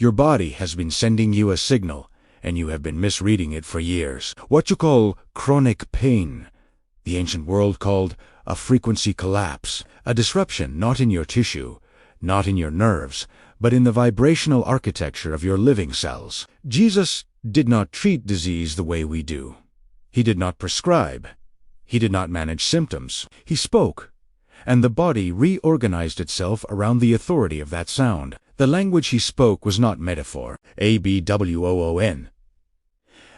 Your body has been sending you a signal, and you have been misreading it for years. What you call chronic pain, the ancient world called a frequency collapse, a disruption not in your tissue, not in your nerves, but in the vibrational architecture of your living cells. Jesus did not treat disease the way we do. He did not prescribe. He did not manage symptoms. He spoke, and the body reorganized itself around the authority of that sound. The language he spoke was not metaphor, abwoon.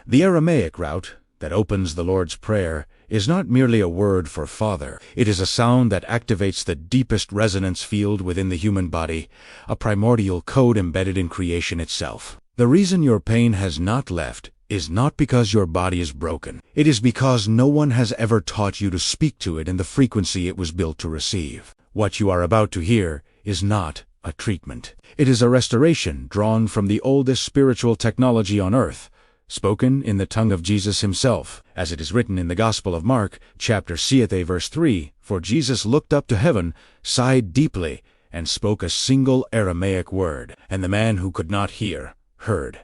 The Aramaic route that opens the Lord's Prayer is not merely a word for Father. It is a sound that activates the deepest resonance field within the human body, a primordial code embedded in creation itself. The reason your pain has not left is not because your body is broken. It is because no one has ever taught you to speak to it in the frequency it was built to receive. What you are about to hear is not a treatment. It is a restoration drawn from the oldest spiritual technology on earth, spoken in the tongue of Jesus himself, as it is written in the Gospel of Mark, chapter 7, verse 3, "For Jesus looked up to heaven, sighed deeply, and spoke a single Aramaic word, and the man who could not hear, heard."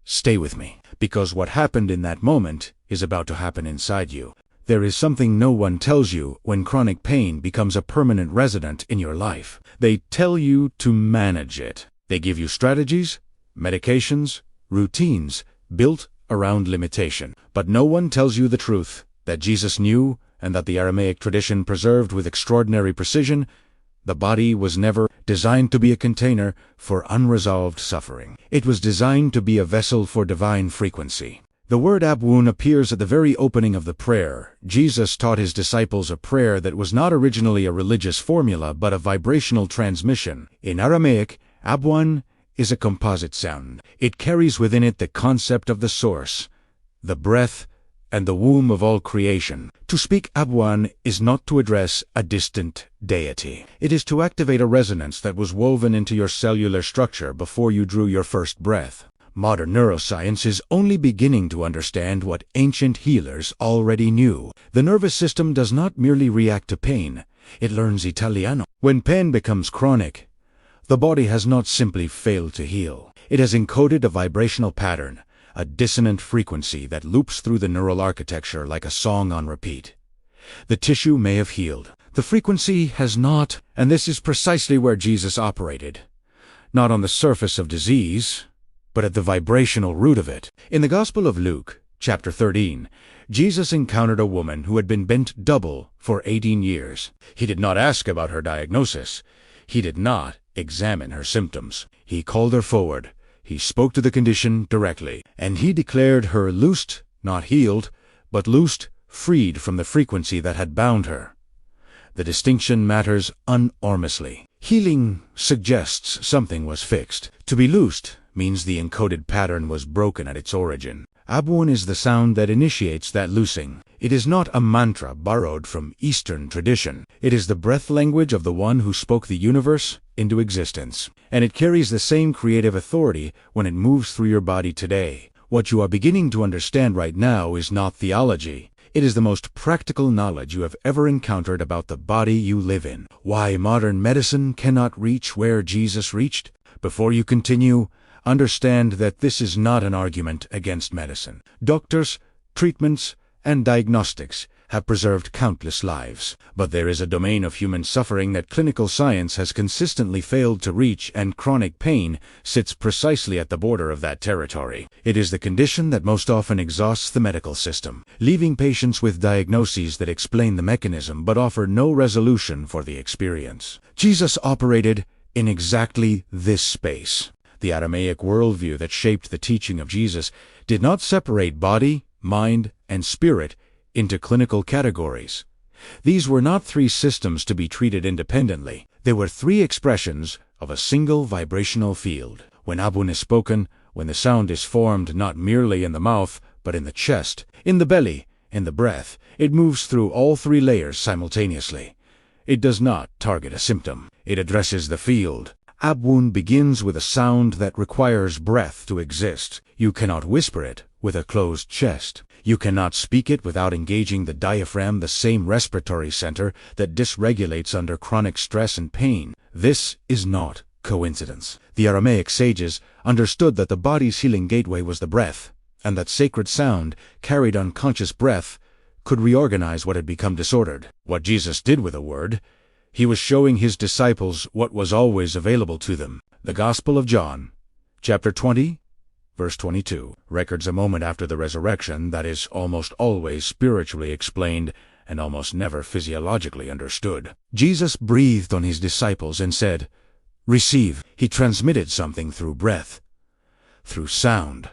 Stay with me, because what happened in that moment is about to happen inside you. There is something no one tells you when chronic pain becomes a permanent resident in your life. They tell you to manage it. They give you strategies, medications, routines, built around limitation. But no one tells you the truth, that Jesus knew, and that the Aramaic tradition preserved with extraordinary precision. The body was never designed to be a container for unresolved suffering. It was designed to be a vessel for divine frequency. The word abwoon appears at the very opening of the prayer. Jesus taught his disciples a prayer that was not originally a religious formula, but a vibrational transmission. In Aramaic, abwoon is a composite sound. It carries within it the concept of the source, the breath, and the womb of all creation. To speak abwoon is not to address a distant deity. It is to activate a resonance that was woven into your cellular structure before you drew your first breath. Modern neuroscience is only beginning to understand what ancient healers already knew. The nervous system does not merely react to pain, it learns Italiano. When pain becomes chronic, the body has not simply failed to heal. It has encoded a vibrational pattern, a dissonant frequency that loops through the neural architecture like a song on repeat. The tissue may have healed. The frequency has not, and this is precisely where Jesus operated. Not on the surface of disease, but at the vibrational root of it. In the Gospel of Luke, chapter 13, Jesus encountered a woman who had been bent double for 18 years. He did not ask about her diagnosis. He did not examine her symptoms. He called her forward. He spoke to the condition directly, and he declared her loosed, not healed, but loosed, freed from the frequency that had bound her. The distinction matters enormously. Healing suggests something was fixed. To be loosed means the encoded pattern was broken at its origin. Abwoon is the sound that initiates that loosing. It is not a mantra borrowed from Eastern tradition. It is the breath language of the one who spoke the universe into existence. And it carries the same creative authority when it moves through your body today. What you are beginning to understand right now is not theology. It is the most practical knowledge you have ever encountered about the body you live in. Why modern medicine cannot reach where Jesus reached? Before you continue, understand that this is not an argument against medicine. Doctors, treatments, and diagnostics have preserved countless lives. But there is a domain of human suffering that clinical science has consistently failed to reach, and chronic pain sits precisely at the border of that territory. It is the condition that most often exhausts the medical system, leaving patients with diagnoses that explain the mechanism but offer no resolution for the experience. Jesus operated in exactly this space. The Aramaic worldview that shaped the teaching of Jesus did not separate body, mind, and spirit into clinical categories. These were not three systems to be treated independently. They were three expressions of a single vibrational field. When abwoon is spoken, when the sound is formed not merely in the mouth, but in the chest, in the belly, in the breath, it moves through all three layers simultaneously. It does not target a symptom. It addresses the field. Abwoon begins with a sound that requires breath to exist. You cannot whisper it with a closed chest. You cannot speak it without engaging the diaphragm, the same respiratory center that dysregulates under chronic stress and pain. This is not coincidence. The Aramaic sages understood that the body's healing gateway was the breath, and that sacred sound, carried unconscious breath, could reorganize what had become disordered. What Jesus did with a word, he was showing his disciples what was always available to them. The Gospel of John, chapter 20, verse 22, records a moment after the resurrection that is almost always spiritually explained and almost never physiologically understood. Jesus breathed on his disciples and said, "Receive." He transmitted something through breath, through sound,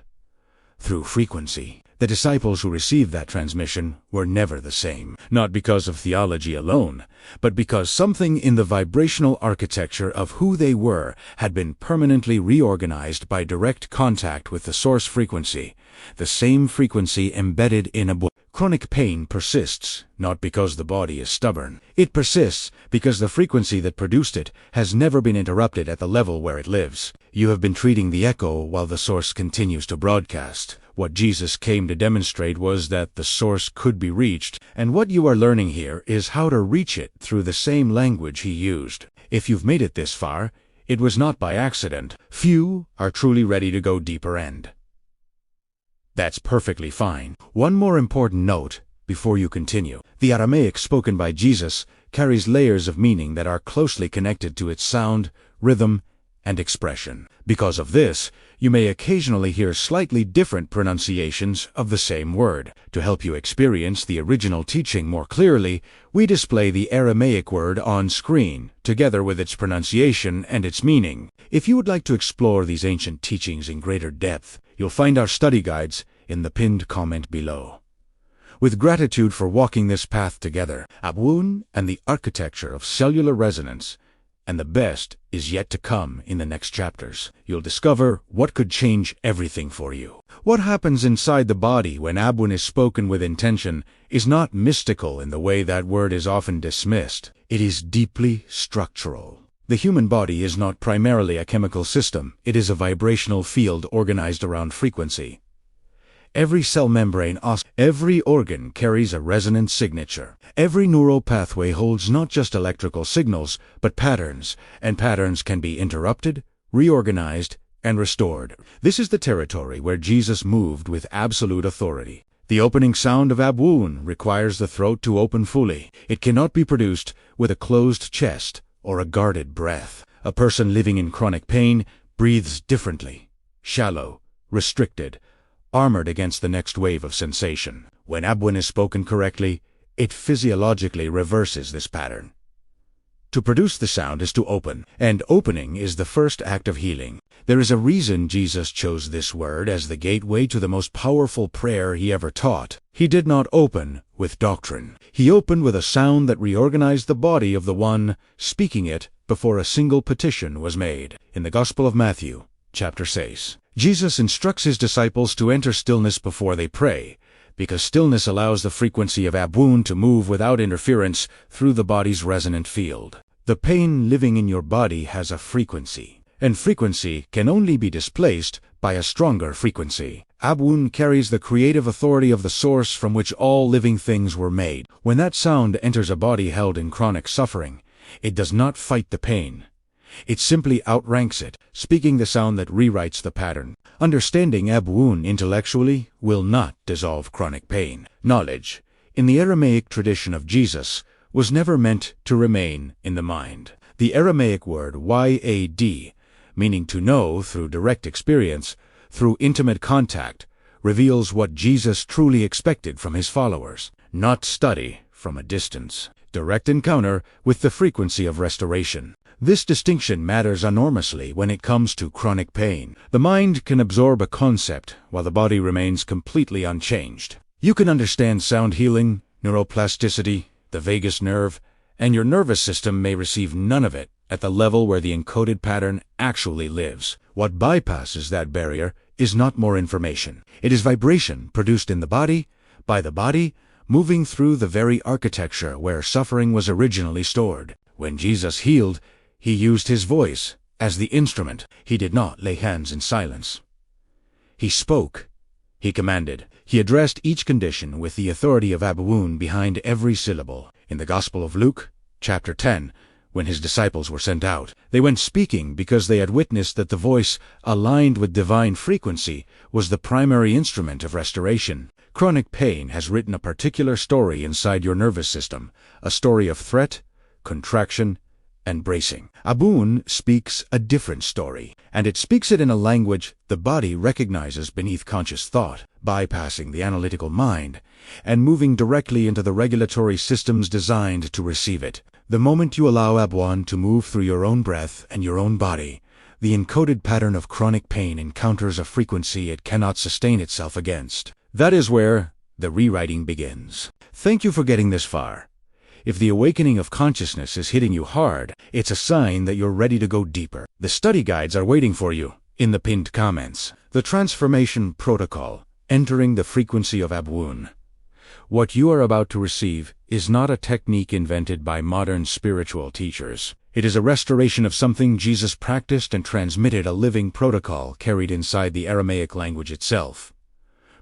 through frequency. The disciples who received that transmission were never the same, not because of theology alone, but because something in the vibrational architecture of who they were had been permanently reorganized by direct contact with the source frequency, the same frequency embedded in a book. Chronic pain persists, not because the body is stubborn. It persists because the frequency that produced it has never been interrupted at the level where it lives. You have been treating the echo while the source continues to broadcast. What Jesus came to demonstrate was that the source could be reached, and what you are learning here is how to reach it through the same language he used. If you've made it this far, it was not by accident. Few are truly ready to go deeper end. That's perfectly fine. One more important note before you continue. The Aramaic spoken by Jesus carries layers of meaning that are closely connected to its sound, rhythm, and expression. Because of this, you may occasionally hear slightly different pronunciations of the same word. To help you experience the original teaching more clearly, we display the Aramaic word on screen, together with its pronunciation and its meaning. If you would like to explore these ancient teachings in greater depth, you'll find our study guides in the pinned comment below. With gratitude for walking this path together, Abun and the architecture of cellular resonance, and the best is yet to come in the next chapters. You'll discover what could change everything for you. What happens inside the body when Abun is spoken with intention is not mystical in the way that word is often dismissed. It is deeply structural. The human body is not primarily a chemical system. It is a vibrational field organized around frequency. Every cell membrane, every organ carries a resonant signature. Every neural pathway holds not just electrical signals, but patterns, and patterns can be interrupted, reorganized, and restored. This is the territory where Jesus moved with absolute authority. The opening sound of Abun requires the throat to open fully. It cannot be produced with a closed chest or a guarded breath. A person living in chronic pain breathes differently, shallow, restricted, armored against the next wave of sensation. When Abun is spoken correctly, it physiologically reverses this pattern. To produce the sound is to open, and opening is the first act of healing. There is a reason Jesus chose this word as the gateway to the most powerful prayer he ever taught. He did not open with doctrine. He opened with a sound that reorganized the body of the one speaking it before a single petition was made. In the Gospel of Matthew, chapter 6, Jesus instructs his disciples to enter stillness before they pray, because stillness allows the frequency of Abun to move without interference through the body's resonant field. The pain living in your body has a frequency, and frequency can only be displaced by a stronger frequency. Abun carries the creative authority of the source from which all living things were made. When that sound enters a body held in chronic suffering, it does not fight the pain. It simply outranks it, speaking the sound that rewrites the pattern. Understanding Abun intellectually will not dissolve chronic pain. Knowledge, in the Aramaic tradition of Jesus, was never meant to remain in the mind. The Aramaic word yad, meaning to know through direct experience, through intimate contact, reveals what Jesus truly expected from his followers. Not study from a distance. Direct encounter with the frequency of restoration. This distinction matters enormously when it comes to chronic pain. The mind can absorb a concept while the body remains completely unchanged. You can understand sound healing, neuroplasticity, the vagus nerve, and your nervous system may receive none of it at the level where the encoded pattern actually lives. What bypasses that barrier is not more information. It is vibration produced in the body, by the body, moving through the very architecture where suffering was originally stored. When Jesus healed, he used his voice as the instrument. He did not lay hands in silence. He spoke. He commanded. He addressed each condition with the authority of Abun behind every syllable. In the Gospel of Luke, chapter 10, when his disciples were sent out. They went speaking because they had witnessed that the voice, aligned with divine frequency, was the primary instrument of restoration. Chronic pain has written a particular story inside your nervous system, a story of threat, contraction, and bracing. Abun speaks a different story, and it speaks it in a language the body recognizes beneath conscious thought, bypassing the analytical mind, and moving directly into the regulatory systems designed to receive it. The moment you allow Abun to move through your own breath and your own body, the encoded pattern of chronic pain encounters a frequency it cannot sustain itself against. That is where the rewriting begins. Thank you for getting this far. If the awakening of consciousness is hitting you hard, it's a sign that you're ready to go deeper. The study guides are waiting for you in the pinned comments. The Transformation Protocol, Entering the Frequency of Abun. What you are about to receive is not a technique invented by modern spiritual teachers. It is a restoration of something Jesus practiced and transmitted, a living protocol carried inside the Aramaic language itself,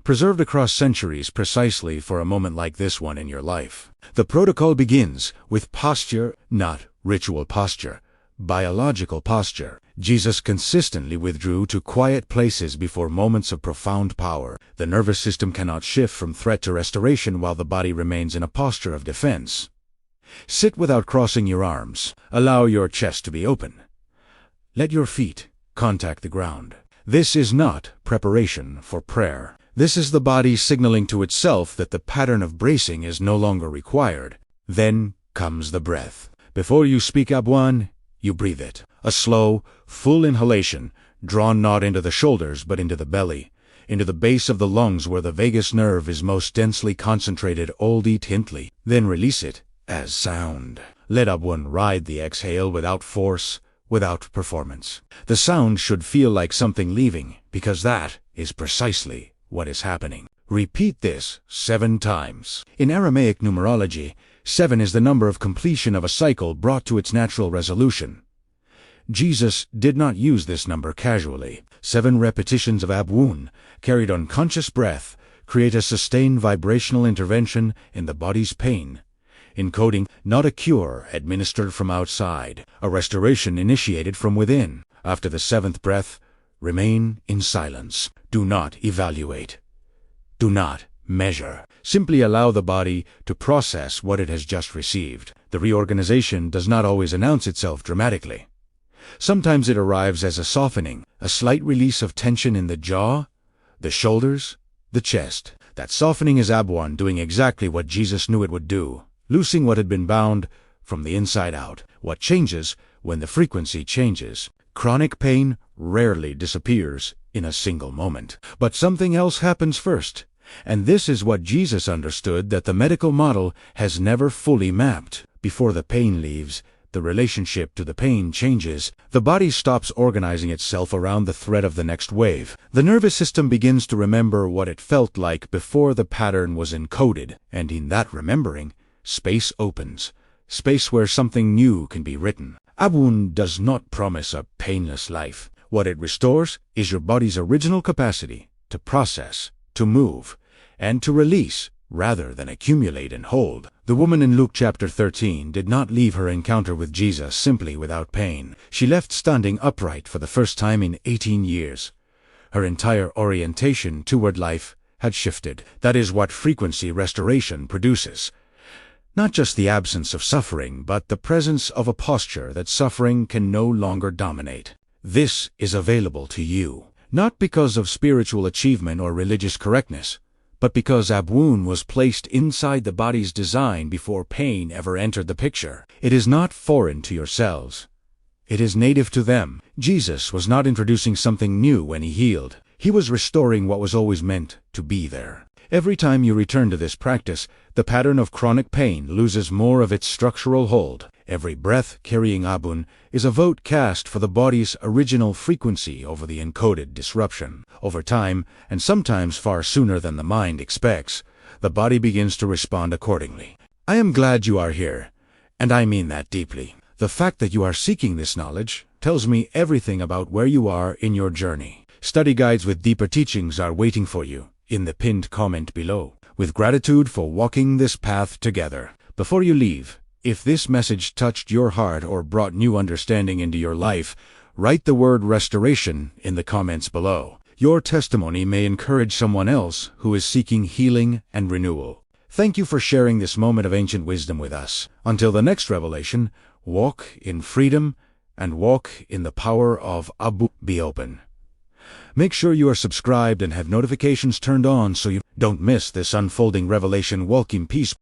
preserved across centuries precisely for a moment like this one in your life. The protocol begins with posture, not ritual posture, biological posture. Jesus consistently withdrew to quiet places before moments of profound power. The nervous system cannot shift from threat to restoration while the body remains in a posture of defense. Sit without crossing your arms. Allow your chest to be open. Let your feet contact the ground. This is not preparation for prayer. This is the body signaling to itself that the pattern of bracing is no longer required. Then comes the breath. Before you speak Abun, you breathe it. A slow, full inhalation, drawn not into the shoulders but into the belly, into the base of the lungs where the vagus nerve is most densely concentrated. Oldie tintly. Then release it as sound. Let Abun ride the exhale without force, without performance. The sound should feel like something leaving, because that is precisely what is happening. Repeat this 7 times. In Aramaic numerology, 7 is the number of completion of a cycle brought to its natural resolution. Jesus did not use this number casually. 7 repetitions of Abun, carried on conscious breath, create a sustained vibrational intervention in the body's pain, encoding not a cure administered from outside, a restoration initiated from within. After the 7th breath, remain in silence. Do not evaluate. Do not measure. Simply allow the body to process what it has just received. The reorganization does not always announce itself dramatically. Sometimes it arrives as a softening, a slight release of tension in the jaw, the shoulders, the chest. That softening is Abun doing exactly what Jesus knew it would do, loosing what had been bound from the inside out. What changes when the frequency changes? Chronic pain rarely disappears in a single moment. But something else happens first, and this is what Jesus understood that the medical model has never fully mapped. Before the pain leaves, the relationship to the pain changes. The body stops organizing itself around the threat of the next wave. The nervous system begins to remember what it felt like before the pattern was encoded, and in that remembering, space opens, space where something new can be written. Abun does not promise a painless life. What it restores is your body's original capacity to process, to move, and to release, rather than accumulate and hold. The woman in Luke chapter 13 did not leave her encounter with Jesus simply without pain. She left standing upright for the first time in 18 years. Her entire orientation toward life had shifted. That is what frequency restoration produces. Not just the absence of suffering, but the presence of a posture that suffering can no longer dominate. This is available to you, not because of spiritual achievement or religious correctness, but because Abun was placed inside the body's design before pain ever entered the picture. It is not foreign to yourselves. It is native to them. Jesus was not introducing something new when he healed. He was restoring what was always meant to be there. Every time you return to this practice, the pattern of chronic pain loses more of its structural hold. Every breath carrying Abun is a vote cast for the body's original frequency over the encoded disruption. Over time, and sometimes far sooner than the mind expects, the body begins to respond accordingly. I am glad you are here, and I mean that deeply. The fact that you are seeking this knowledge tells me everything about where you are in your journey. Study guides with deeper teachings are waiting for you in the pinned comment below. With gratitude for walking this path together. Before you leave, If this message touched your heart or brought new understanding into your life, write the word restoration in the comments below. Your testimony may encourage someone else who is seeking healing and renewal. Thank you for sharing this moment of ancient wisdom with us. Until the next revelation, walk in freedom and walk in the power of Abu. Be open. Make sure you are subscribed and have notifications turned on so you don't miss this unfolding revelation. Walk in peace.